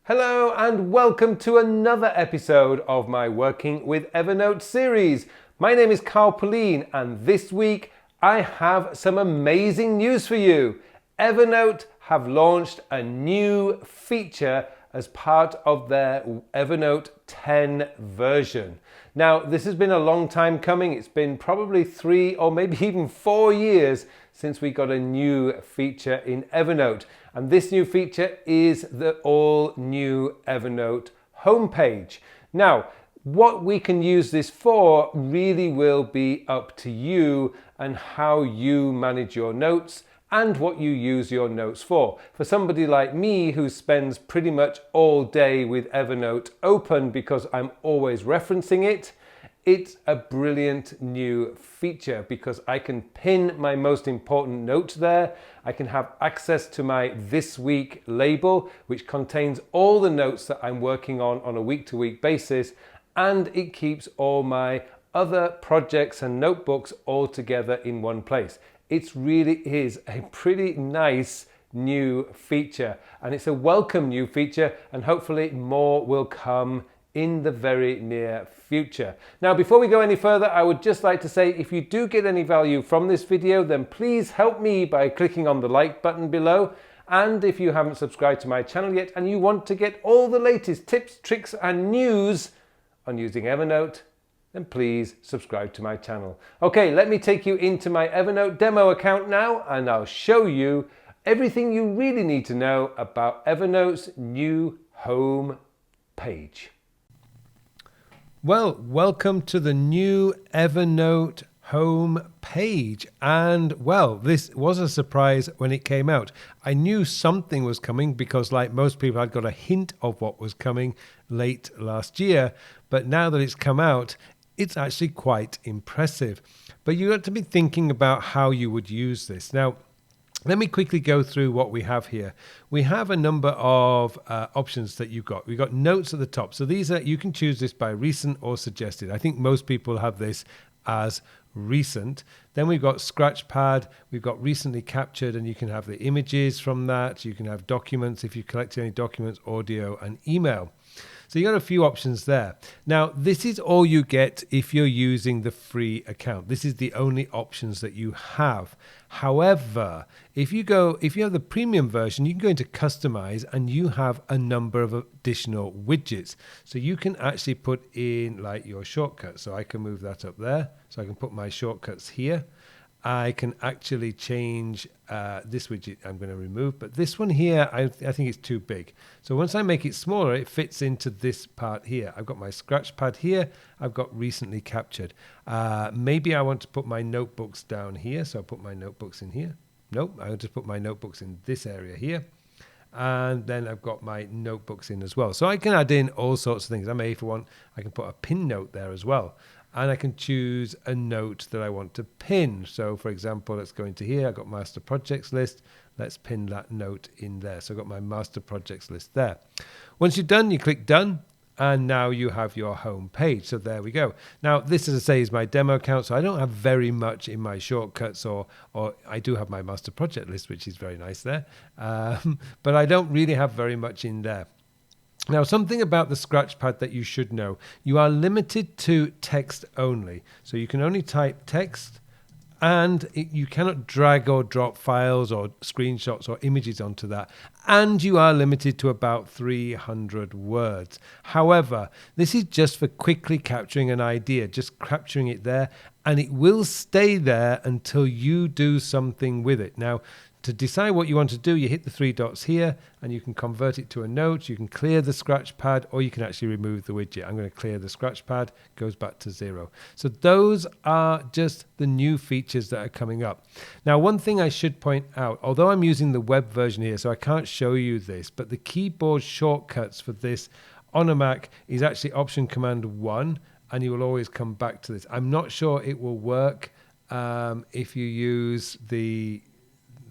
Hello and welcome to another episode of my Working with Evernote series. My name is Pullein and this week I have some amazing news for you. Evernote have launched a new feature as part of their Evernote 10 version. Now, this has been a long time coming. It's been probably 3 or maybe even 4 years since we got a new feature in Evernote. And this new feature is the all new Evernote homepage. Now, what we can use this for really will be up to you and how you manage your notes and what you use your notes for. For somebody like me who spends pretty much all day with Evernote open because I'm always referencing it, it's a brilliant new feature because I can pin my most important note there. I can have access to my This Week label, which contains all the notes that I'm working on a week-to-week basis, and it keeps all my other projects and notebooks all together in one place. It really is a pretty nice new feature, and it's a welcome new feature, and hopefully more will come in the very near future. Now, before we go any further, I would just like to say if you do get any value from this video, then please help me by clicking on the like button below. And if you haven't subscribed to my channel yet and you want to get all the latest tips, tricks and news on using Evernote, then please subscribe to my channel. Okay, let me take you into my Evernote demo account now and I'll show you everything you really need to know about Evernote's new home page. Well, welcome to the new Evernote home page. And well, this was a surprise when it came out. I knew something was coming because, like most people, I'd got a hint of what was coming late last year. But now that it's come out, it's actually quite impressive. But you got to be thinking about how you would use this. Now, let me quickly go through what we have here. We have a number of options that you've got. We've got notes at the top. So these are, you can choose this by recent or suggested. I think most people have this as recent. Then we've got scratch pad. We've got recently captured, and you can have the images from that. You can have documents if you collect any documents, audio and email. So you got a few options there. Now, this is all you get if you're using the free account. This is the only options that you have. However, if you have the premium version, you can go into customize and you have a number of additional widgets. So you can actually put in like your shortcuts. So I can move that up there. So I can put my shortcuts here. I can actually change this widget I'm going to remove, but this one here, I think it's too big. So once I make it smaller, it fits into this part here. I've got my scratch pad here. I've got recently captured. Maybe I want to put my notebooks down here. So I'll put my notebooks in here. Nope, I'll just put my notebooks in this area here. And then I've got my notebooks in as well. So I can add in all sorts of things. I may, if I want, I can put a pin note there as well. And I can choose a note that I want to pin. So for example, let's go into here. I've got master projects list. Let's pin that note in there. So I've got my master projects list there. Once you're done, you click done. And now you have your home page. So there we go. Now this, as I say, is my demo account. So I don't have very much in my shortcuts, or I do have my master project list, which is very nice there. But I don't really have very much in there. Now, something about the scratch pad that you should know. You are limited to text only. So you can only type text, and you cannot drag or drop files or screenshots or images onto that. And you are limited to about 300 words. However, this is just for quickly capturing an idea, just capturing it there, and it will stay there until you do something with it. Now, to decide what you want to do, you hit the 3 dots here and you can convert it to a note. You can clear the scratch pad, or you can actually remove the widget. I'm going to clear the scratch pad, goes back to 0. So those are just the new features that are coming up. Now, one thing I should point out, although I'm using the web version here, so I can't show you this, but the keyboard shortcuts for this on a Mac is actually Option Command 1, and you will always come back to this. I'm not sure it will work if you use the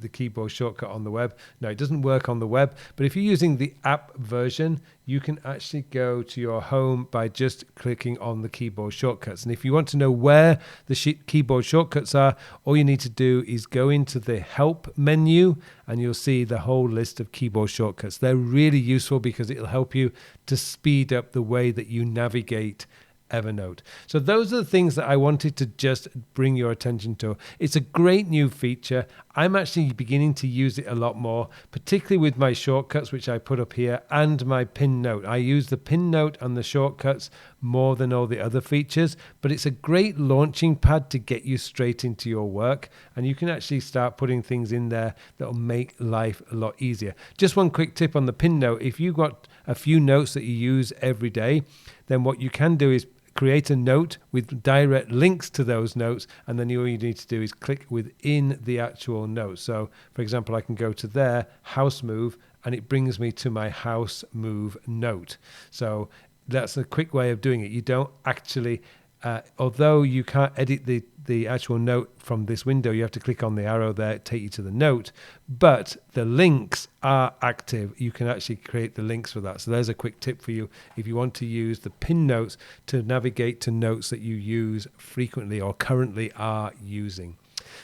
the keyboard shortcut on the web. No, it doesn't work on the web, but if you're using the app version, you can actually go to your home by just clicking on the keyboard shortcuts. And if you want to know where the keyboard shortcuts are, all you need to do is go into the help menu and you'll see the whole list of keyboard shortcuts. They're really useful because it'll help you to speed up the way that you navigate Evernote. So those are the things that I wanted to just bring your attention to. It's a great new feature. I'm actually beginning to use it a lot more, particularly with my shortcuts, which I put up here, and my pin note. I use the pin note and the shortcuts more than all the other features, but it's a great launching pad to get you straight into your work, and you can actually start putting things in there that will make life a lot easier. Just one quick tip on the pin note. If you've got a few notes that you use every day, then what you can do is create a note with direct links to those notes, and then all you need to do is click within the actual note. So for example, I can go to there, house move, and it brings me to my house move note. So that's a quick way of doing it. You don't actually although you can't edit the actual note from this window, you have to click on the arrow there, take you to the note, but the links are active. You can actually create the links for that. So there's a quick tip for you if you want to use the pin notes to navigate to notes that you use frequently or currently are using.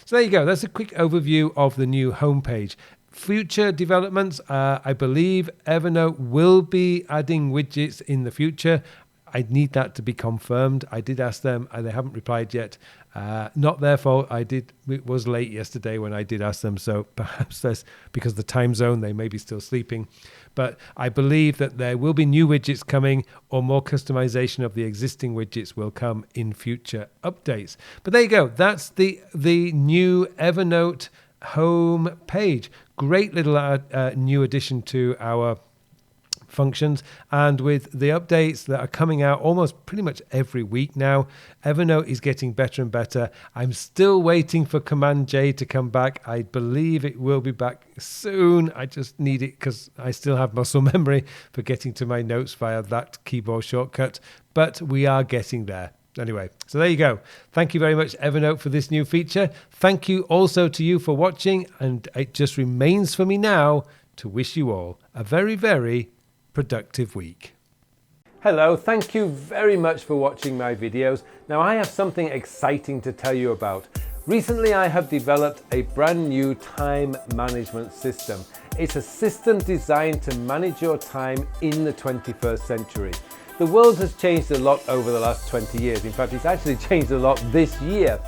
So there you go. That's a quick overview of the new homepage. Future developments, I believe Evernote will be adding widgets in the future. I need that to be confirmed. I did ask them and they haven't replied yet. Not their fault. It was late yesterday when I did ask them, so perhaps that's because of the time zone, they may be still sleeping. But I believe that there will be new widgets coming, or more customization of the existing widgets will come in future updates. But there you go. That's the new Evernote home page. Great little new addition to our functions, and with the updates that are coming out almost pretty much every week now, Evernote is getting better and better. I'm still waiting for Command J to come back. I believe it will be back soon. I just need it because I still have muscle memory for getting to my notes via that keyboard shortcut, but we are getting there. Anyway, so there you go. Thank you very much, Evernote, for this new feature. Thank you also to you for watching, and it just remains for me now to wish you all a very, very productive week. Hello, thank you very much for watching my videos. Now I have something exciting to tell you about. Recently I have developed a brand new time management system. It's a system designed to manage your time in the 21st century. The world has changed a lot over the last 20 years. In fact, it's actually changed a lot this year.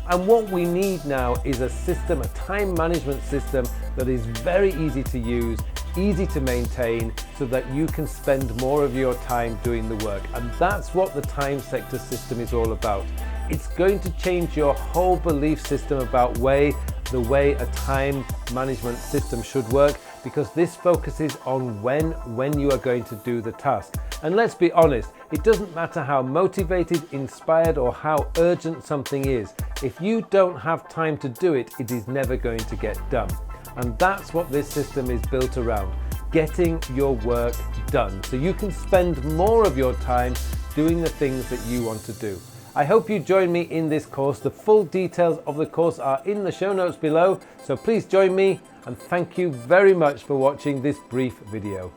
And what we need now is a system, a time management system that is very easy to use, easy to maintain, so that you can spend more of your time doing the work. And that's what the time sector system is all about. It's going to change your whole belief system about the way a time management system should work, because this focuses on when you are going to do the task. And let's be honest, it doesn't matter how motivated, inspired, or how urgent something is. If you don't have time to do it, it is never going to get done. And that's what this system is built around, getting your work done, so you can spend more of your time doing the things that you want to do. I hope you join me in this course. The full details of the course are in the show notes below, so please join me, and thank you very much for watching this brief video.